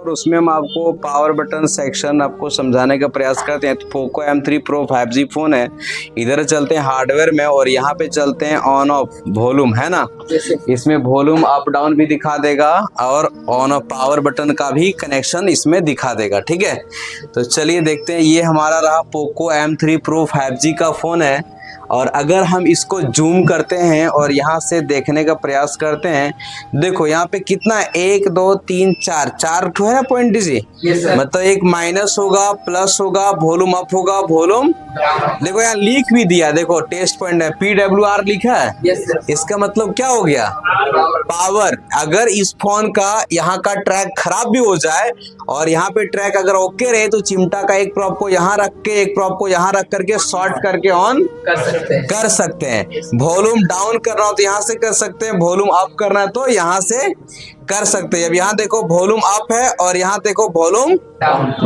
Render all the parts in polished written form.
और उसमें हम आपको पावर बटन सेक्शन आपको समझाने का प्रयास करते हैं। तो Poco M3 Pro 5G phone है। इधर चलते हैं हार्डवेयर में और यहाँ पे चलते हैं ऑन ऑफ वॉल्यूम, है ना। इसमें वॉल्यूम अप डाउन भी दिखा देगा और ऑन ऑफ पावर बटन का भी कनेक्शन इसमें दिखा देगा, ठीक है। तो चलिए देखते हैं। ये हमारा रहा पोको M3 Pro 5G का फोन है। और अगर हम इसको जूम करते हैं और यहाँ से देखने का प्रयास करते हैं, देखो यहाँ पे कितना 1 2 3 4 ठो है ना पॉइंट जी। मतलब एक माइनस होगा, प्लस होगा, वॉल्यूम अप होगा, वॉल्यूम देखो यहाँ लिख भी दिया, देखो टेस्ट पॉइंट है PWR लिखा है। इसका मतलब क्या हो गया, पावर। अगर इस फोन का यहाँ का ट्रैक खराब भी हो जाए और यहाँ पे ट्रैक अगर ओके रहे तो चिमटा का एक प्रॉप को यहाँ रख के एक प्रॉप को यहाँ रख करके शॉर्ट करके ऑन कर सकते हैं। वॉल्यूम डाउन करना हो तो यहाँ से कर सकते हैं, वॉल्यूम अप करना है तो यहाँ से कर सकते हैं। अब यहाँ देखो वॉल्यूम अप है और यहाँ देखो वॉल्यूम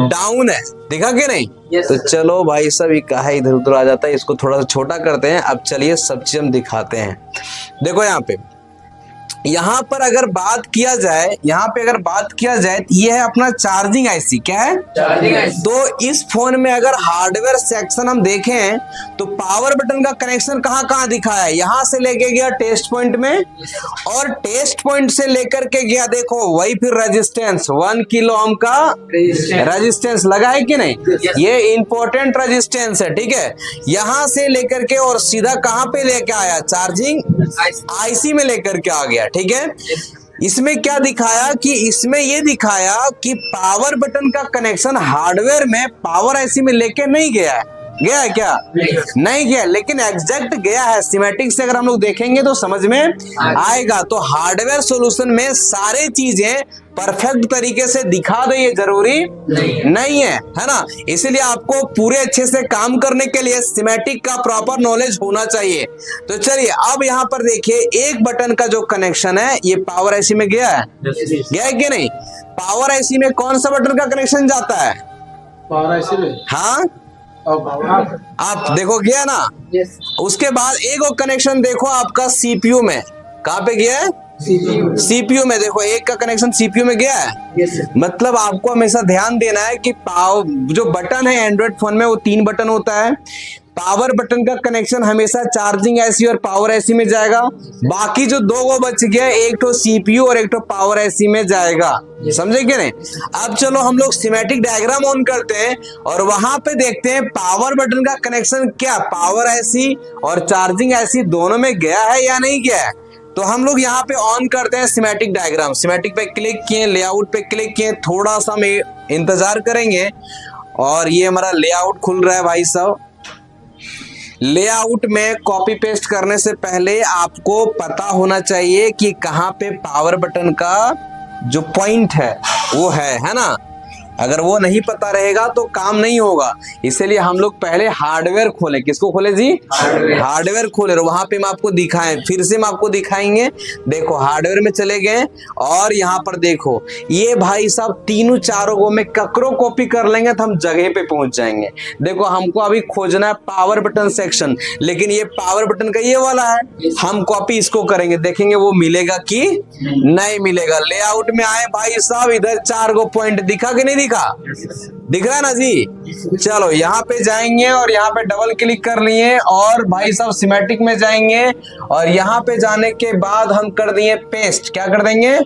डाउन है, दिखा कि नहीं। तो चलो भाई सब कहा इधर उधर आ जाता है, इसको थोड़ा सा छोटा करते हैं। अब चलिए सब चीज हम दिखाते हैं। देखो यहाँ पर अगर बात किया जाए, तो ये है अपना चार्जिंग आईसी। क्या है, चार्जिंग आईसी। तो इस फोन में अगर हार्डवेयर सेक्शन हम देखें तो पावर बटन का कनेक्शन कहाँ कहाँ दिखा है। यहाँ से लेके गया टेस्ट पॉइंट में और टेस्ट पॉइंट से लेकर के गया, देखो वही फिर रेजिस्टेंस 1 किलो ओम का रेजिस्टेंस लगा है कि नहीं। ये इंपॉर्टेंट रेजिस्टेंस है, ठीक है। यहाँ से लेकर के और सीधा कहाँ पे लेके आया, चार्जिंग आईसी में लेकर के आ गया, ठीक है। इसमें क्या दिखाया कि इसमें ये दिखाया कि पावर बटन का कनेक्शन हार्डवेयर में पावर आईसी में लेके नहीं गया है। गया है क्या, नहीं गया, लेकिन एग्जैक्ट गया है। सिमेटिक से अगर हम लोग देखेंगे तो समझ में आएगा। तो हार्डवेयर सॉल्यूशन में सारे चीजें परफेक्ट तरीके से दिखा दे ये जरूरी नहीं है, है ना। इसलिए आपको पूरे अच्छे से काम करने के लिए सिमेटिक का प्रॉपर नॉलेज होना चाहिए। तो चलिए अब यहाँ पर देखिए, एक बटन का जो कनेक्शन है ये पावर आईसी में गया है, गया है कि नहीं। पावर आईसी में कौन सा बटन का कनेक्शन जाता है, पावर आईसी में, हाँ आप देखो गया ना। उसके बाद एक और कनेक्शन देखो आपका सीपीयू में, कहाँ पे गया है, सीपीयू में। देखो एक का कनेक्शन सीपीयू में गया है। मतलब आपको हमेशा ध्यान देना है कि जो बटन है एंड्रॉइड फोन में वो 3 बटन होता है। पावर बटन का कनेक्शन हमेशा चार्जिंग आईसी और पावर आईसी में जाएगा। बाकी जो 2 वो बच गया, एक तो सीपीयू और एक तो पावर आईसी में जाएगा, समझे क्या नहीं। अब चलो हम लोग सिमेटिक डायग्राम ऑन करते हैं और वहां पे देखते हैं पावर बटन का कनेक्शन क्या पावर आईसी और चार्जिंग आईसी दोनों में गया है या नहीं गया है। तो हम लोग यहाँ पे ऑन करते हैं सिमेटिक डायग्राम। सिमेटिक पे क्लिक किए, लेआउट पे क्लिक किए, थोड़ा सा हम इंतजार करेंगे और ये हमारा लेआउट खुल रहा है भाई साहब। लेआउट में कॉपी पेस्ट करने से पहले आपको पता होना चाहिए कि कहाँ पे पावर बटन का जो पॉइंट है वो है ना। अगर वो नहीं पता रहेगा तो काम नहीं होगा। इसलिए हम लोग पहले हार्डवेयर खोलें। किसको खोले जी, हार्डवेयर खोले। वहां पे हम आपको दिखाएं, फिर से हम आपको दिखाएंगे। देखो हार्डवेयर में चले गए और यहाँ पर देखो ये भाई साहब तीनों चारों को में ककरो कॉपी कर लेंगे तो हम जगह पे पहुंच जाएंगे। देखो हमको अभी खोजना है पावर बटन सेक्शन, लेकिन ये पावर बटन का ये वाला है। हम कॉपी इसको करेंगे, देखेंगे वो मिलेगा कि नहीं मिलेगा। लेआउट में आए भाई साहब, इधर 4 गो पॉइंट दिखा कि नहीं दिख रहा है ना जी। चलो यहाँ पे जाएंगे और यहाँ पे डबल क्लिक कर लिए और भाई साहब सिमेटिक में जाएंगे और यहाँ पे जाने के बाद हम कर दिए पेस्ट। क्या कर देंगे,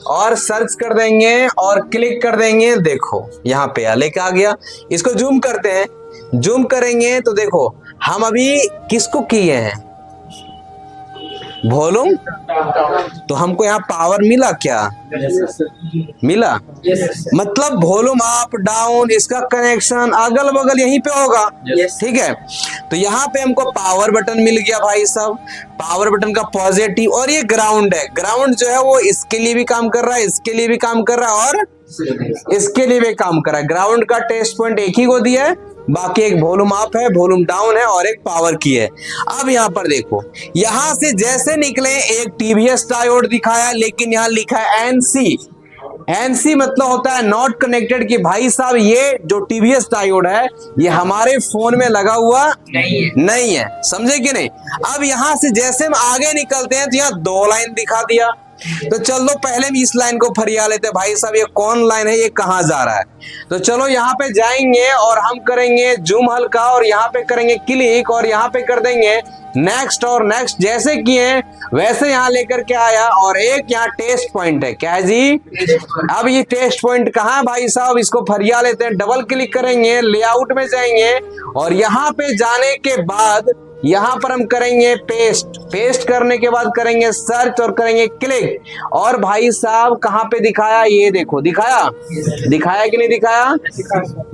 और सर्च कर देंगे और क्लिक कर देंगे। देखो यहाँ पे लेके आ गया। इसको जूम करते हैं, जूम करेंगे तो देखो हम अभी किसको किए हैं, वॉल्यूम। तो हमको यहाँ पावर मिला क्या, मिला। मतलब वॉल्यूम अप डाउन इसका कनेक्शन अगल बगल यहीं पे होगा, ठीक है। तो यहाँ पे हमको पावर बटन मिल गया भाई साहब। पावर बटन का पॉजिटिव और ये ग्राउंड है। ग्राउंड जो है वो इसके लिए भी काम कर रहा है, इसके लिए भी काम कर रहा है और इसके लिए भी काम कर रहा है। ग्राउंड का टेस्ट पॉइंट एक ही को दिया है, बाकी एक वॉल्यूम अप है, वॉल्यूम डाउन है और एक पावर की है। अब यहाँ पर देखो, यहाँ से जैसे निकले एक टीवीएस डायोड दिखाया, लेकिन यहाँ लिखा है एनसी। एनसी मतलब होता है नॉट कनेक्टेड। कि भाई साहब ये जो टीवीएस डायोड है ये हमारे फोन में लगा हुआ नहीं है, समझे कि नहीं। अब यहाँ से जैसे हम आगे निकलते हैं तो यहाँ 2 लाइन दिखा दिया। तो चलो पहले हम इस लाइन को फरिया लेते हैं भाई साहब, ये कौन लाइन है, ये कहाँ जा रहा है। तो चलो यहाँ पे जाएंगे और हम करेंगे जूम हल्का और यहाँ पे करेंगे क्लिक और यहाँ पे कर देंगे नेक्स्ट और नेक्स्ट। जैसे किए वैसे यहाँ लेकर के आया और एक यहाँ टेस्ट पॉइंट है, क्या है जी। अब ये टेस्ट पॉइंट कहाँ है भाई साहब, इसको फरिया लेते हैं, डबल क्लिक करेंगे, लेआउट में जाएंगे और यहाँ पे जाने के बाद यहाँ पर हम करेंगे पेस्ट करने के बाद करेंगे सर्च और करेंगे क्लिक। और भाई साहब कहाँ पे दिखाया, ये देखो दिखाया कि नहीं दिखाया,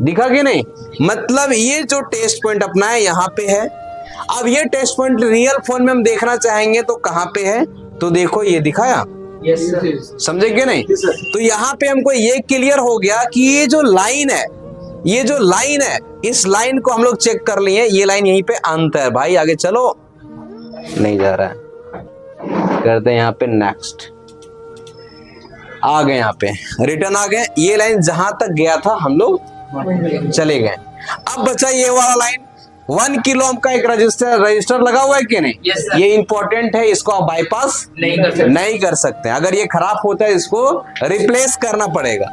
दिखा कि नहीं। मतलब ये जो टेस्ट पॉइंट अपना है यहाँ पे है। अब ये टेस्ट पॉइंट रियल फोन में हम देखना चाहेंगे तो कहाँ पे है, तो देखो ये दिखाया, समझे कि नहीं। तो यहाँ पे हमको ये क्लियर हो गया कि ये जो लाइन है, इस लाइन को हम लोग चेक कर लिए, ये लाइन यहीं पे अंत है भाई। आगे चलो, नहीं जा रहा है, करते हैं यहाँ पे नेक्स्ट। आ गए यहाँ पे, रिटर्न आ गए, ये लाइन जहां तक गया था हम लोग चले गए। अब बचा ये वाला लाइन, 1 किलो ओम का एक रजिस्टर लगा हुआ है कि नहीं। ये इंपॉर्टेंट है, इसको आप बाईपास नहीं कर सकते। अगर ये खराब होता है इसको रिप्लेस करना पड़ेगा।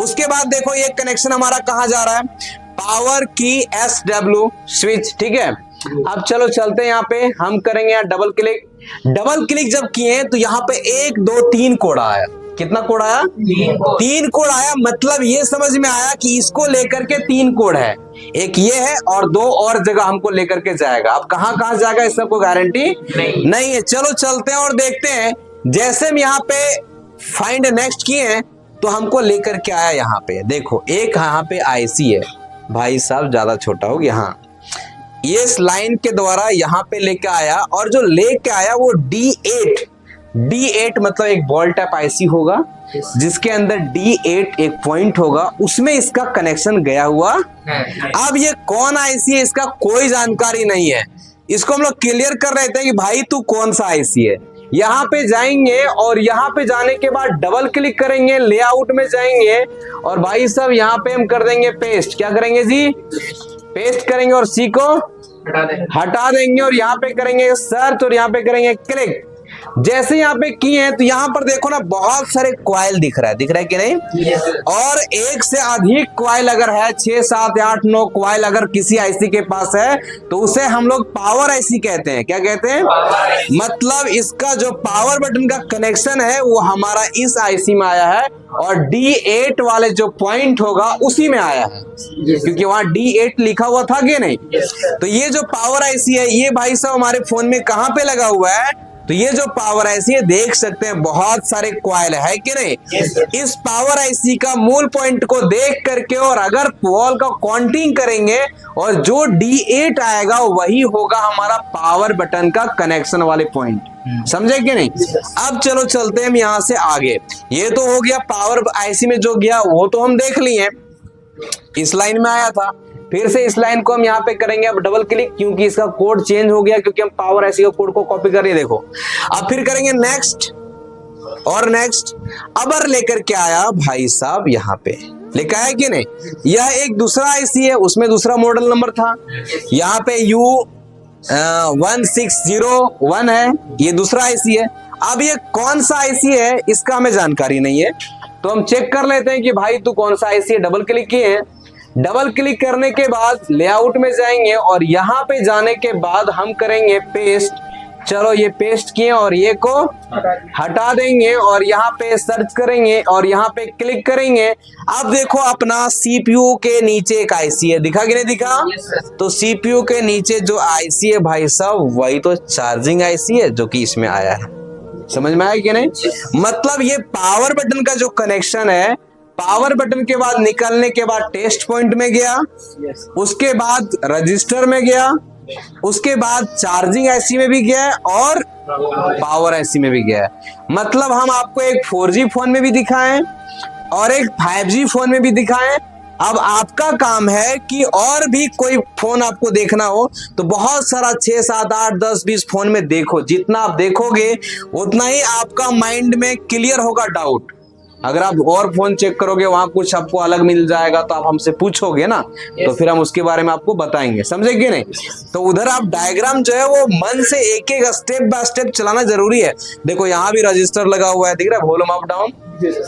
उसके बाद देखो ये कनेक्शन हमारा कहाँ जा रहा है, पावर की SW स्विच, ठीक है। अब चलो चलते हैं, यहाँ पे हम करेंगे यहाँ डबल क्लिक जब किए तो यहाँ पे 1 2 3 कोड आया। कितना कोड आया, 3 कोड आया। मतलब ये समझ में आया कि इसको लेकर के 3 कोड है, एक ये है और 2 और जगह हमको लेकर के जाएगा। अब कहाँ जाएगा इसका कोई गारंटी नहीं है। चलो चलते हैं और देखते हैं। जैसे हम यहाँ पे फाइंड नेक्स्ट किए हैं तो हमको लेकर के आया यहाँ पे, देखो एक यहाँ पे IC है भाई साहब, ज्यादा छोटा हो गया। हाँ, ये इस लाइन के द्वारा यहाँ पे लेके आया और जो लेके आया वो D8 मतलब एक बॉल टाइप IC होगा जिसके अंदर D8 एक पॉइंट होगा, उसमें इसका कनेक्शन गया हुआ। अब ये कौन IC है इसका कोई जानकारी नहीं है, इसको हम लोग क्लियर कर रहे थे कि भाई तू कौन सा IC है। यहाँ पे जाएंगे और यहाँ पे जाने के बाद डबल क्लिक करेंगे, लेआउट में जाएंगे और भाई साहब यहाँ पे हम कर देंगे पेस्ट। क्या करेंगे जी, पेस्ट करेंगे और C को हटा देंगे और यहाँ पे करेंगे सर्च और यहाँ पे करेंगे क्लिक। जैसे यहाँ पे किए हैं तो यहाँ पर देखो ना बहुत सारे कॉइल दिख रहा है कि नहीं। और एक से अधिक कॉइल अगर है, 6 7 8 9 कॉइल अगर किसी IC के पास है तो उसे हम लोग पावर IC कहते हैं। क्या कहते हैं, मतलब इसका जो पावर बटन का कनेक्शन है वो हमारा इस IC में आया है और D8 वाले जो पॉइंट होगा उसी में आया है, क्योंकि वहां D8 लिखा हुआ था कि नहीं। तो ये जो पावर IC है ये भाई साहब हमारे फोन में कहाँ पे लगा हुआ है, तो ये जो पावर IC है देख सकते हैं बहुत सारे कॉइल है कि नहीं। इस पावर IC का मूल पॉइंट को देख करके और अगर वॉल का काउंटिंग करेंगे और जो D8 आएगा वही होगा हमारा पावर बटन का कनेक्शन वाले पॉइंट, समझे कि नहीं। अब चलो चलते हैं हम यहाँ से आगे। ये तो हो गया पावर IC में जो गया वो तो हम देख लिए, इस लाइन में आया था। फिर से इस लाइन को हम यहाँ पे करेंगे अब डबल क्लिक, क्योंकि इसका कोड चेंज हो गया, क्योंकि हम पावर IC का कोड को कॉपी कर रहे हैं। देखो अब फिर करेंगे नेक्स्ट और नेक्स्ट। अब लेकर के आया भाई साहब यहाँ पे लिखा है कि नहीं, यह एक दूसरा IC है, उसमें दूसरा मॉडल नंबर था। यहाँ पे U1601 है, ये दूसरा IC है। अब ये कौन सा IC है इसका हमें जानकारी नहीं है, तो हम चेक कर लेते हैं कि भाई तू कौन सा IC है। डबल क्लिक किए हैं, डबल क्लिक करने के बाद लेआउट में जाएंगे और यहाँ पे जाने के बाद हम करेंगे पेस्ट। चलो ये पेस्ट किए और ये को हटा देंगे और यहाँ पे सर्च करेंगे और यहाँ पे क्लिक करेंगे। अब देखो अपना CPU के नीचे एक IC है, दिखा कि नहीं दिखा। तो CPU के नीचे जो IC है भाई साहब वही तो चार्जिंग IC है जो कि इसमें आया है, समझ में आया कि नहीं। मतलब ये पावर बटन का जो कनेक्शन है, पावर बटन के बाद निकलने के बाद टेस्ट पॉइंट में गया, उसके बाद रजिस्टर में गया, उसके बाद चार्जिंग IC में भी गया और पावर IC में भी गया। मतलब हम आपको एक 4G फोन में भी दिखाएं और एक 5G फोन में भी दिखाएं। अब आपका काम है कि और भी कोई फोन आपको देखना हो तो बहुत सारा 6 7 8 10 20 फोन में देखो, जितना आप देखोगे उतना ही आपका माइंड में क्लियर होगा डाउट। अगर आप और फोन चेक करोगे वहां कुछ आपको अलग मिल जाएगा तो आप हमसे पूछोगे ना, तो फिर हम उसके बारे में आपको बताएंगे, समझे कि नहीं। तो उधर आप डायग्राम जो है वो मन से एक एक स्टेप बाय स्टेप चलाना जरूरी है। देखो यहाँ भी रजिस्टर लगा हुआ है, दिख रहा है, वॉल्यूम अप डाउन।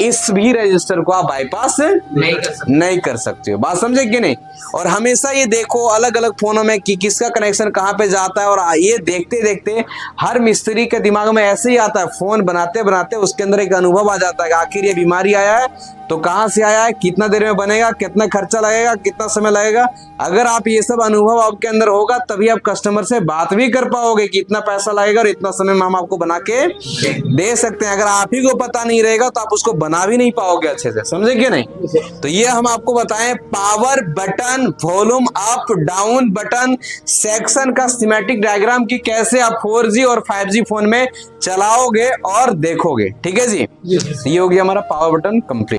इस भी रजिस्टर को आप बाईपास नहीं कर सकते हो, बात समझे कि नहीं। और हमेशा ये देखो अलग अलग फोनों में कि किसका कनेक्शन कहाँ पे जाता है, और ये देखते देखते हर मिस्त्री के दिमाग में ऐसे ही आता है, फोन बनाते बनाते उसके अंदर एक अनुभव आ जाता है कि आखिर ये बीमारी आया है तो कहाँ से आया है, कितना देर में बनेगा, कितना खर्चा लगेगा, कितना समय लगेगा। अगर आप ये सब अनुभव आपके अंदर होगा तभी आप कस्टमर से बात भी कर पाओगे कि इतना पैसा लगेगा और इतना समय में हम आपको बना के दे सकते हैं। अगर आप ही को पता नहीं रहेगा तो आप उसको बना भी नहीं पाओगे अच्छे से, समझे कि नहीं। तो ये हम आपको बताएं power button, volume up down button section का स्कीमेटिक डायग्राम की कैसे आप 4G और 5G फोन में चलाओगे और देखोगे, ठीक है जी। ये हो गया हमारा पावर बटन कंप्लीट।